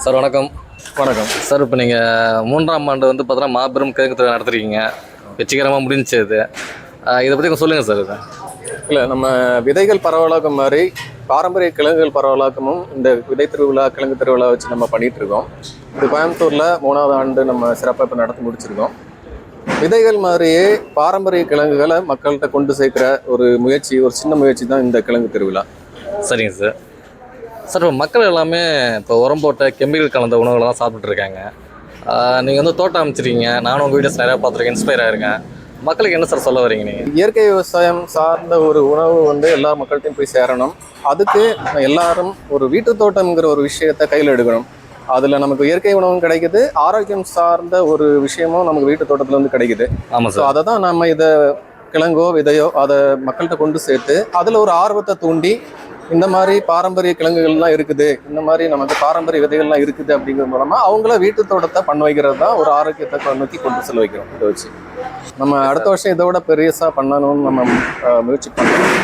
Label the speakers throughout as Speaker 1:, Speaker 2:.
Speaker 1: Sir வணக்கம்.
Speaker 2: வணக்கம்
Speaker 1: sir, இப்போ நீங்கள் 3ஆம் ஆண்டு வந்து பார்த்தீங்கன்னா மாபெரும் கிழங்கு திருவிழா நடத்துறீங்க. வெற்றிகரமாக முடிஞ்சுச்சு இது. இதை பற்றி கொஞ்சம் சொல்லுங்கள் சார். இது
Speaker 2: இல்லை, நம்ம விதைகள் பரவலாக்கம் மாதிரி பாரம்பரிய கிழங்குகள் பரவலாக்கமும் இந்த விதை திருவிழா கிழங்கு திருவிழா வச்சு நம்ம பண்ணிட்டு இருக்கோம். இது கோயம்புத்தூரில் 3வது ஆண்டு நம்ம சிறப்பாக இப்போ நடத்தி முடிச்சிருக்கோம். விதைகள் மாதிரியே பாரம்பரிய கிழங்குகளை மக்கள்கிட்ட கொண்டு சேர்க்குற ஒரு முயற்சி, ஒரு சின்ன முயற்சி தான் இந்த கிழங்கு திருவிழா.
Speaker 1: சரிங்க சார். சார், இப்போ மக்கள் எல்லாமே இப்போ உரம் போட்ட கெமிக்கல் கலந்த உணவுகளை தான் சாப்பிட்டுருக்காங்க. நீங்கள் வந்து தோட்டம் அமைச்சிருக்கீங்க. நானும் உங்கள் வீடியோஸ் நிறையா பார்த்துருக்கேன், இன்ஸ்பயர் ஆகிருக்கேன். மக்களுக்கு என்ன சார் சொல்ல வரீங்க நீங்கள்?
Speaker 2: இயற்கை விவசாயம் சார்ந்த ஒரு உணவு வந்து எல்லா மக்கள்கிட்டையும் போய் சேரணும். அதுக்கு எல்லாரும் ஒரு வீட்டு தோட்டம்ங்கிற ஒரு விஷயத்த கையில் எடுக்கணும். அதில் நமக்கு இயற்கை உணவும் கிடைக்குது, ஆரோக்கியம் சார்ந்த ஒரு விஷயமும் நமக்கு வீட்டு தோட்டத்தில் வந்து கிடைக்குது.
Speaker 1: ஆமாம்
Speaker 2: ஸோ
Speaker 1: சார்.
Speaker 2: அதை தான் நம்ம இதை கிழங்கோ விதையோ அதை மக்கள்கிட்ட கொண்டு சேர்த்து அதில் ஒரு ஆர்வத்தை தூண்டி இந்த மாதிரி பாரம்பரிய கிழங்குகள்லாம் இருக்குது, இந்த மாதிரி நமக்கு பாரம்பரிய விதைகள்லாம் இருக்குது அப்படிங்கிறது மூலமாக அவங்கள வீட்டு தோட்டத்தை பண்ண வைக்கிறது தான் ஒரு ஆரோக்கியத்தை நோக்கி கொண்டு செல்ல வைக்கிறோம். இதை வச்சு நம்ம அடுத்த வருஷம் இதோட பெரியசாக பண்ணணும்னு நம்ம முயற்சி பண்ணணும்.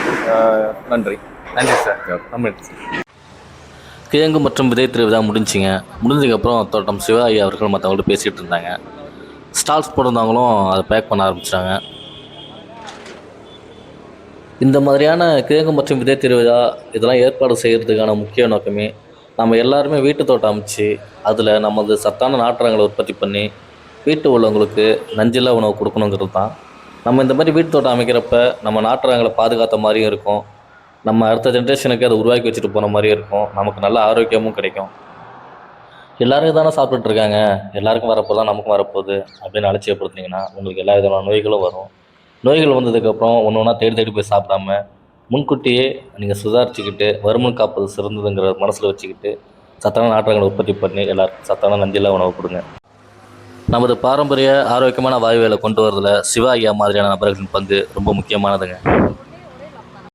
Speaker 2: நன்றி.
Speaker 1: நன்றி சார். நம்ம கிழங்கு மற்றும் விதை திருவிழா முடிஞ்சிங்க. முடிஞ்சதுக்கப்புறம் தோட்டம் சிவாயி அவர்கள் மற்றவங்கள்ட்ட பேசிகிட்டு இருந்தாங்க. ஸ்டால்ஸ் போட்டிருந்தவங்களும் அதை பேக் பண்ண ஆரம்பிச்சிட்டாங்க. இந்த மாதிரியான கிழங்கு மற்றும் விதை திருவிழா இதெல்லாம் ஏற்பாடு செய்கிறதுக்கான முக்கிய நோக்கமே நம்ம எல்லாருமே வீட்டு தோட்டம் அமைச்சு அதில் நமது சத்தான நாற்றங்களை உற்பத்தி பண்ணி வீட்டு உள்ளவங்களுக்கு நஞ்சில்லா உணவு கொடுக்கணுங்கிறது தான். நம்ம இந்த மாதிரி வீட்டு தோட்டம் அமைக்கிறப்ப நம்ம நாற்றங்களை பாதுகாத்த மாதிரியும் இருக்கும், நம்ம அடுத்த ஜென்ரேஷனுக்கு அதை உருவாக்கி வச்சுட்டு போன மாதிரியும் இருக்கும், நமக்கு நல்ல ஆரோக்கியமும் கிடைக்கும். எல்லாரும் தானே சாப்பிட்டுட்ருக்காங்க, எல்லாருக்கும் வரப்போ தான் நமக்கும் வரப்போகுது அப்படின்னு அலட்சியப்படுத்தினீங்கன்னா உங்களுக்கு எல்லா விதமான நோய்களும் வரும். நோய்கள் வந்ததுக்கப்புறம் ஒன்று ஒன்றா தேடி தேடி போய் சாப்பிடாம முன்கூட்டியே நீங்கள் சுதாரிச்சுக்கிட்டு வருமுன் காப்பது சிறந்ததுங்கிற மனசில் வச்சுக்கிட்டு சத்தான நாற்றங்களை உற்பத்தி பண்ணி எல்லாருக்கும் சத்தான நஞ்சில்லா உணவு கொடுங்க. நமது பாரம்பரிய ஆரோக்கியமான வாயுவேலை கொண்டு வரதில் சிவா ஐயா மாதிரியான நபர்களின் பங்கு ரொம்ப முக்கியமானதுங்க.